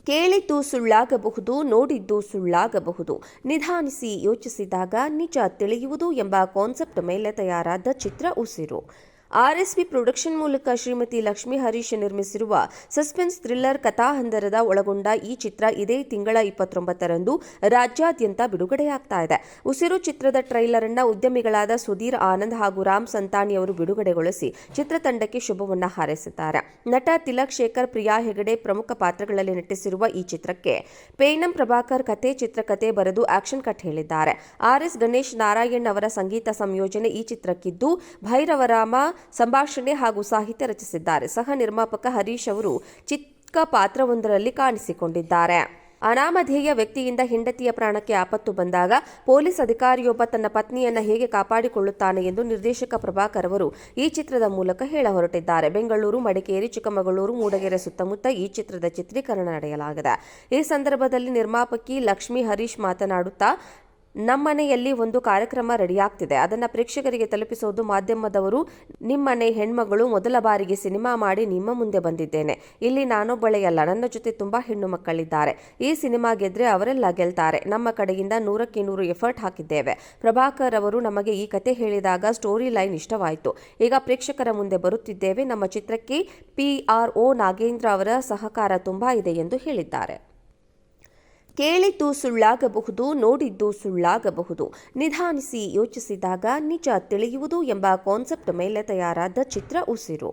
ಕೇಳಿದ್ದು ಸುಳ್ಳಾಗಬಹುದು, ನೋಡಿದ್ದು ಸುಳ್ಳಾಗಬಹುದು. ನಿಧಾನಿಸಿ ಯೋಚಿಸಿದಾಗ ನಿಜ ತಿಳಿಯುವುದು ಎಂಬ ಕಾನ್ಸೆಪ್ಟ್ ಮೇಲೆ ತಯಾರಾದ ಚಿತ್ರ ಉಸಿರು. ಆರ್ಎಸ್ವಿ ಪ್ರೊಡಕ್ಷನ್ ಮೂಲಕ ಶ್ರೀಮತಿ ಲಕ್ಷ್ಮೀ ಹರೀಶ್ ನಿರ್ಮಿಸಿರುವ ಸಸ್ಪೆನ್ಸ್ ಥ್ರಿಲ್ಲರ್ ಕಥಾಹಂದರದ ಒಳಗೊಂಡ ಈ ಚಿತ್ರ ಇದೇ ತಿಂಗಳ 29ರಂದು ರಾಜ್ಯಾದ್ಯಂತ ಬಿಡುಗಡೆಯಾಗ್ತಾ ಇದೆ. ಉಸಿರು ಚಿತ್ರದ ಟ್ರೈಲರ್ ಅನ್ನ ಉದ್ಯಮಿಗಳಾದ ಸುಧೀರ್ ಆನಂದ್ ಹಾಗೂ ರಾಮ್ ಸಂತಾನಿ ಅವರು ಬಿಡುಗಡೆಗೊಳಿಸಿ ಚಿತ್ರತಂಡಕ್ಕೆ ಶುಭವನ್ನ ಹಾರೈಸಿದ್ದಾರೆ. ನಟ ತಿಲಕ್ ಶೇಖರ್, ಪ್ರಿಯಾ ಹೆಗಡೆ ಪ್ರಮುಖ ಪಾತ್ರಗಳಲ್ಲಿ ನಟಿಸಿರುವ ಈ ಚಿತ್ರಕ್ಕೆ ಪೇನಂ ಪ್ರಭಾಕರ್ ಚಿತ್ರಕಥೆ ಬರೆದು ಆಕ್ಷನ್ ಕಟ್ ಹೇಳಿದ್ದಾರೆ. ಆರ್ಎಸ್ ಗಣೇಶ್ ನಾರಾಯಣ್ ಅವರ ಸಂಗೀತ ಸಂಯೋಜನೆ ಈ ಚಿತ್ರಕ್ಕಿದ್ದು, ಭೈರವರಾಮ ಸಂಭಾಷಣೆ ಹಾಗೂ ಸಾಹಿತ್ಯ ರಚಿಸಿದ್ದಾರೆ. ಸಹ ನಿರ್ಮಾಪಕ ಹರೀಶ್ ಅವರು ಚಿಕ್ಕ ಪಾತ್ರವೊಂದರಲ್ಲಿ ಕಾಣಿಸಿಕೊಂಡಿದ್ದಾರೆ. ಅನಾಮಧೇಯ ವ್ಯಕ್ತಿಯಿಂದ ಹೆಂಡತಿಯ ಪ್ರಾಣಕ್ಕೆ ಆಪತ್ತು ಬಂದಾಗ ಪೊಲೀಸ್ ಅಧಿಕಾರಿಯೊಬ್ಬ ತನ್ನ ಪತ್ನಿಯನ್ನ ಹೇಗೆ ಕಾಪಾಡಿಕೊಳ್ಳುತ್ತಾನೆ ಎಂದು ನಿರ್ದೇಶಕ ಪ್ರಭಾಕರ್ ಅವರು ಈ ಚಿತ್ರದ ಮೂಲಕ ಹೇಳ ಹೊರಟಿದ್ದಾರೆ. ಬೆಂಗಳೂರು, ಮಡಿಕೇರಿ, ಚಿಕ್ಕಮಗಳೂರು, ಮೂಡಗೆರೆ ಸುತ್ತಮುತ್ತ ಈ ಚಿತ್ರದ ಚಿತ್ರೀಕರಣ ನಡೆಯಲಾಗಿದೆ. ಈ ಸಂದರ್ಭದಲ್ಲಿ ನಿರ್ಮಾಪಕಿ ಲಕ್ಷ್ಮೀ ಹರೀಶ್ ಮಾತನಾಡುತ್ತಾ, ನಮ್ಮನೆಯಲ್ಲಿ ಒಂದು ಕಾರ್ಯಕ್ರಮ ರೆಡಿಯಾಗ್ತಿದೆ, ಅದನ್ನ ಪ್ರೇಕ್ಷಕರಿಗೆ ತಲುಪಿಸೋದು ಮಾಧ್ಯಮದವರು. ನಿಮ್ಮನೆ ಹೆಣ್ಮಗಳು ಮೊದಲ ಬಾರಿಗೆ ಸಿನಿಮಾ ಮಾಡಿ ನಿಮ್ಮ ಮುಂದೆ ಬಂದಿದ್ದೇನೆ. ಇಲ್ಲಿ ನಾನೊಬ್ಬಳೇ ಅಲ್ಲ, ನನ್ನ ಜೊತೆ ತುಂಬಾ ಹೆಣ್ಣು ಮಕ್ಕಳಿದ್ದಾರೆ. ಈ ಸಿನಿಮಾ ಗೆದ್ರೆ ಅವರೆಲ್ಲ ಗೆಲ್ತಾರೆ. ನಮ್ಮ ಕಡೆಯಿಂದ 100ಕ್ಕೆ 100 ಎಫರ್ಟ್ ಹಾಕಿದ್ದೇವೆ. ಪ್ರಭಾಕರ್ ಅವರು ನಮಗೆ ಈ ಕತೆ ಹೇಳಿದಾಗ ಸ್ಟೋರಿ ಲೈನ್ ಇಷ್ಟವಾಯಿತು. ಈಗ ಪ್ರೇಕ್ಷಕರ ಮುಂದೆ ಬರುತ್ತಿದ್ದೇವೆ. ನಮ್ಮ ಚಿತ್ರಕ್ಕೆ PRO ನಾಗೇಂದ್ರ ಅವರ ಸಹಕಾರ ತುಂಬಾ ಇದೆ ಎಂದು ಹೇಳಿದ್ದಾರೆ. ಕೇಳಿದ್ದು ಸುಳ್ಳಾಗಬಹುದು, ನೋಡಿದ್ದು ಸುಳ್ಳಾಗಬಹುದು. ನಿಧಾನಿಸಿ ಯೋಚಿಸಿದಾಗ ನಿಜ ತಿಳಿಯುವುದು ಎಂಬ ಕಾನ್ಸೆಪ್ಟ್ ಮೇಲೆ ತಯಾರಾದ ಚಿತ್ರ ಉಸಿರು.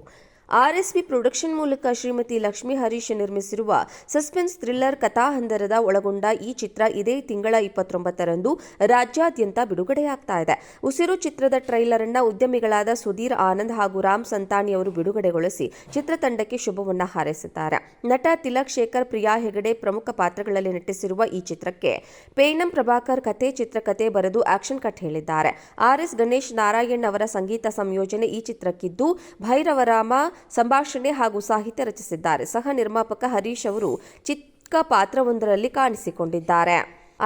ಆರ್ಎಸ್ವಿ ಪ್ರೊಡಕ್ಷನ್ ಮೂಲಕ ಶ್ರೀಮತಿ ಲಕ್ಷ್ಮೀ ಹರೀಶ್ ನಿರ್ಮಿಸಿರುವ ಸಸ್ಪೆನ್ಸ್ ಥ್ರಿಲ್ಲರ್ ಕಥಾಹಂದರದ ಒಳಗೊಂಡ ಈ ಚಿತ್ರ ಇದೇ ತಿಂಗಳ 29ರಂದು ರಾಜ್ಯಾದ್ಯಂತ ಬಿಡುಗಡೆಯಾಗ್ತಾ ಇದೆ. ಉಸಿರು ಚಿತ್ರದ ಟ್ರೈಲರ್ ಅನ್ನ ಉದ್ಯಮಿಗಳಾದ ಸುಧೀರ್ ಆನಂದ್ ಹಾಗೂ ರಾಮ್ ಸಂತಾನಿ ಅವರು ಬಿಡುಗಡೆಗೊಳಿಸಿ ಚಿತ್ರತಂಡಕ್ಕೆ ಶುಭವನ್ನ ಹಾರೈಸಿದ್ದಾರೆ. ನಟ ತಿಲಕ್ ಶೇಖರ್, ಪ್ರಿಯಾ ಹೆಗಡೆ ಪ್ರಮುಖ ಪಾತ್ರಗಳಲ್ಲಿ ನಟಿಸಿರುವ ಈ ಚಿತ್ರಕ್ಕೆ ಪೇನಂ ಪ್ರಭಾಕರ್ ಚಿತ್ರಕಥೆ ಬರೆದು ಆಕ್ಷನ್ ಕಟ್ ಹೇಳಿದ್ದಾರೆ. ಆರ್ಎಸ್ ಗಣೇಶ್ ನಾರಾಯಣ್ ಅವರ ಸಂಗೀತ ಸಂಯೋಜನೆ ಈ ಚಿತ್ರಕ್ಕಿದ್ದು, ಭೈರವರಾಮ ಸಂಭಾಷಣೆ ಹಾಗೂ ಸಾಹಿತ್ಯ ರಚಿಸಿದ್ದಾರೆ. ಸಹ ನಿರ್ಮಾಪಕ ಹರೀಶ್ ಅವರು ಚಿಕ್ಕ ಪಾತ್ರವೊಂದರಲ್ಲಿ ಕಾಣಿಸಿಕೊಂಡಿದ್ದಾರೆ.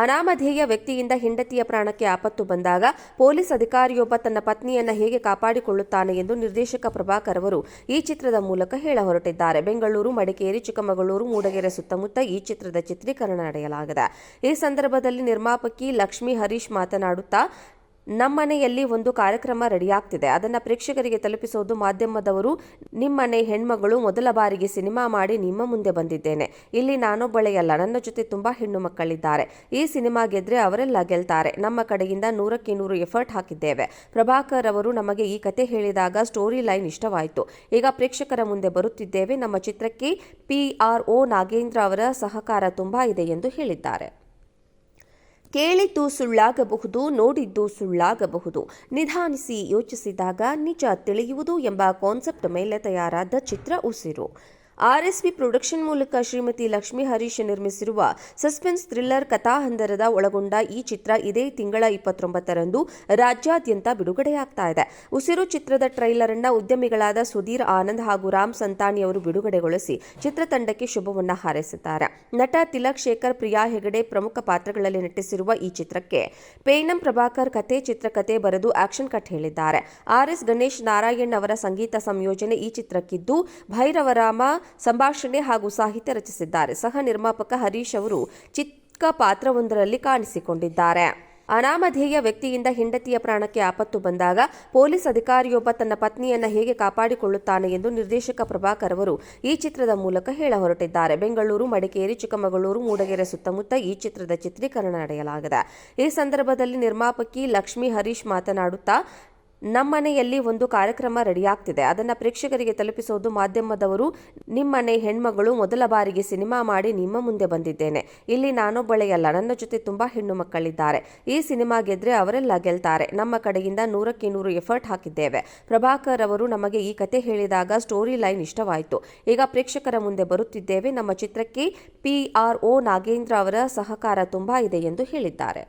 ಅನಾಮಧೇಯ ವ್ಯಕ್ತಿಯಿಂದ ಹೆಂಡತಿಯ ಪ್ರಾಣಕ್ಕೆ ಆಪತ್ತು ಬಂದಾಗ ಪೊಲೀಸ್ ಅಧಿಕಾರಿಯೊಬ್ಬ ತನ್ನ ಪತ್ನಿಯನ್ನ ಹೇಗೆ ಕಾಪಾಡಿಕೊಳ್ಳುತ್ತಾನೆ ಎಂದು ನಿರ್ದೇಶಕ ಪ್ರಭಾಕರ್ ಅವರು ಈ ಚಿತ್ರದ ಮೂಲಕ ಹೇಳ ಹೊರಟಿದ್ದಾರೆ. ಬೆಂಗಳೂರು, ಮಡಿಕೇರಿ, ಚಿಕ್ಕಮಗಳೂರು, ಮೂಡಗೆರೆ ಸುತ್ತಮುತ್ತ ಈ ಚಿತ್ರದ ಚಿತ್ರೀಕರಣ ನಡೆಯಲಾಗಿದೆ. ಈ ಸಂದರ್ಭದಲ್ಲಿ ನಿರ್ಮಾಪಕಿ ಲಕ್ಷ್ಮೀ ಹರೀಶ್ ಮಾತನಾಡುತ್ತಾ, ನಮ್ಮನೆಯಲ್ಲಿ ಒಂದು ಕಾರ್ಯಕ್ರಮ ರೆಡಿಯಾಗ್ತಿದೆ, ಅದನ್ನ ಪ್ರೇಕ್ಷಕರಿಗೆ ತಲುಪಿಸೋದು ಮಾಧ್ಯಮದವರು. ನಿಮ್ಮನೆ ಹೆಣ್ಮಗಳು ಮೊದಲ ಬಾರಿಗೆ ಸಿನಿಮಾ ಮಾಡಿ ನಿಮ್ಮ ಮುಂದೆ ಬಂದಿದ್ದೇನೆ. ಇಲ್ಲಿ ನಾನೊಬ್ಬಳೇ ಅಲ್ಲ, ನನ್ನ ಜೊತೆ ತುಂಬಾ ಹೆಣ್ಣು ಮಕ್ಕಳಿದ್ದಾರೆ. ಈ ಸಿನಿಮಾ ಗೆದ್ರೆ ಅವರೆಲ್ಲ ಗೆಲ್ತಾರೆ. ನಮ್ಮ ಕಡೆಯಿಂದ 100ಕ್ಕೆ 100 ಎಫರ್ಟ್ ಹಾಕಿದ್ದೇವೆ. ಪ್ರಭಾಕರ್ ಅವರು ನಮಗೆ ಈ ಕತೆ ಹೇಳಿದಾಗ ಸ್ಟೋರಿ ಲೈನ್ ಇಷ್ಟವಾಯಿತು. ಈಗ ಪ್ರೇಕ್ಷಕರ ಮುಂದೆ ಬರುತ್ತಿದ್ದೇವೆ. ನಮ್ಮ ಚಿತ್ರಕ್ಕೆ PRO ನಾಗೇಂದ್ರ ಅವರ ಸಹಕಾರ ತುಂಬಾ ಇದೆ ಎಂದು ಹೇಳಿದ್ದಾರೆ. ಕೇಳಿದ್ದು ಸುಳ್ಳಾಗಬಹುದು, ನೋಡಿದ್ದು ಸುಳ್ಳಾಗಬಹುದು. ನಿಧಾನಿಸಿ ಯೋಚಿಸಿದಾಗ ನಿಜ ತಿಳಿಯುವುದು ಎಂಬ ಕಾನ್ಸೆಪ್ಟ್ ಮೇಲೆ ತಯಾರಾದ ಚಿತ್ರ ಉಸಿರು. ಆರ್ಎಸ್ವಿ ಪ್ರೊಡಕ್ಷನ್ ಮೂಲಕ ಶ್ರೀಮತಿ ಲಕ್ಷ್ಮೀ ಹರೀಶ್ ನಿರ್ಮಿಸಿರುವ ಸಸ್ಪೆನ್ಸ್ ಥ್ರಿಲ್ಲರ್ ಕಥಾಹಂದರದ ಒಳಗೊಂಡ ಈ ಚಿತ್ರ ಇದೇ ತಿಂಗಳ 29ರಂದು ರಾಜ್ಯಾದ್ಯಂತ ಬಿಡುಗಡೆಯಾಗ್ತಾ ಇದೆ. ಉಸಿರು ಚಿತ್ರದ ಟ್ರೈಲರ್ ಅನ್ನ ಉದ್ಯಮಿಗಳಾದ ಸುಧೀರ್ ಆನಂದ್ ಹಾಗೂ ರಾಮ್ ಸಂತಾನಿ ಅವರು ಬಿಡುಗಡೆಗೊಳಿಸಿ ಚಿತ್ರತಂಡಕ್ಕೆ ಶುಭವನ್ನ ಹಾರೈಸಿದ್ದಾರೆ. ನಟ ತಿಲಕ್ ಶೇಖರ್, ಪ್ರಿಯಾ ಹೆಗಡೆ ಪ್ರಮುಖ ಪಾತ್ರಗಳಲ್ಲಿ ನಟಿಸಿರುವ ಈ ಚಿತ್ರಕ್ಕೆ ಪೇನಂ ಪ್ರಭಾಕರ್ ಚಿತ್ರಕಥೆ ಬರೆದು ಆಕ್ಷನ್ ಕಟ್ ಹೇಳಿದ್ದಾರೆ. ಆರ್ಎಸ್ ಗಣೇಶ್ ನಾರಾಯಣ್ ಅವರ ಸಂಗೀತ ಸಂಯೋಜನೆ ಈ ಚಿತ್ರಕ್ಕಿದ್ದು, ಭೈರವರಾಮ ಸಂಭಾಷಣೆ ಹಾಗೂ ಸಾಹಿತ್ಯ ರಚಿಸಿದ್ದಾರೆ. ಸಹ ನಿರ್ಮಾಪಕ ಹರೀಶ್ ಅವರು ಚಿಕ್ಕ ಪಾತ್ರವೊಂದರಲ್ಲಿ ಕಾಣಿಸಿಕೊಂಡಿದ್ದಾರೆ. ಅನಾಮಧೇಯ ವ್ಯಕ್ತಿಯಿಂದ ಹೆಂಡತಿಯ ಪ್ರಾಣಕ್ಕೆ ಆಪತ್ತು ಬಂದಾಗ ಪೊಲೀಸ್ ಅಧಿಕಾರಿಯೊಬ್ಬ ತನ್ನ ಪತ್ನಿಯನ್ನ ಹೇಗೆ ಕಾಪಾಡಿಕೊಳ್ಳುತ್ತಾನೆ ಎಂದು ನಿರ್ದೇಶಕ ಪ್ರಭಾಕರ್ ಅವರು ಈ ಚಿತ್ರದ ಮೂಲಕ ಹೇಳ ಹೊರಟಿದ್ದಾರೆ. ಬೆಂಗಳೂರು, ಮಡಿಕೇರಿ, ಚಿಕ್ಕಮಗಳೂರು, ಮೂಡಗೆರೆ ಸುತ್ತಮುತ್ತ ಈ ಚಿತ್ರದ ಚಿತ್ರೀಕರಣ ನಡೆಯಲಾಗಿದೆ. ಈ ಸಂದರ್ಭದಲ್ಲಿ ನಿರ್ಮಾಪಕಿ ಲಕ್ಷ್ಮೀ ಹರೀಶ್ ಮಾತನಾಡುತ್ತಾ, ನಮ್ಮನೆಯಲ್ಲಿ ಒಂದು ಕಾರ್ಯಕ್ರಮ ರೆಡಿಯಾಗ್ತಿದೆ, ಅದನ್ನ ಪ್ರೇಕ್ಷಕರಿಗೆ ತಲುಪಿಸೋದು ಮಾಧ್ಯಮದವರು. ನಿಮ್ಮನೆ ಹೆಣ್ಮಗಳು ಮೊದಲ ಬಾರಿಗೆ ಸಿನಿಮಾ ಮಾಡಿ ನಿಮ್ಮ ಮುಂದೆ ಬಂದಿದ್ದೇನೆ. ಇಲ್ಲಿ ನಾನೊಬ್ಬಳೇ ಅಲ್ಲ, ನನ್ನ ಜೊತೆ ತುಂಬಾ ಹೆಣ್ಣು ಮಕ್ಕಳಿದ್ದಾರೆ. ಈ ಸಿನಿಮಾ ಗೆದ್ರೆ ಅವರೆಲ್ಲ ಗೆಲ್ತಾರೆ. ನಮ್ಮ ಕಡೆಯಿಂದ 100ಕ್ಕೆ 100 ಎಫರ್ಟ್ ಹಾಕಿದ್ದೇವೆ. ಪ್ರಭಾಕರ್ ಅವರು ನಮಗೆ ಈ ಕತೆ ಹೇಳಿದಾಗ ಸ್ಟೋರಿ ಲೈನ್ ಇಷ್ಟವಾಯಿತು. ಈಗ ಪ್ರೇಕ್ಷಕರ ಮುಂದೆ ಬರುತ್ತಿದ್ದೇವೆ. ನಮ್ಮ ಚಿತ್ರಕ್ಕೆ PRO ನಾಗೇಂದ್ರ ಅವರ ಸಹಕಾರ ತುಂಬಾ ಇದೆ ಎಂದು ಹೇಳಿದ್ದಾರೆ.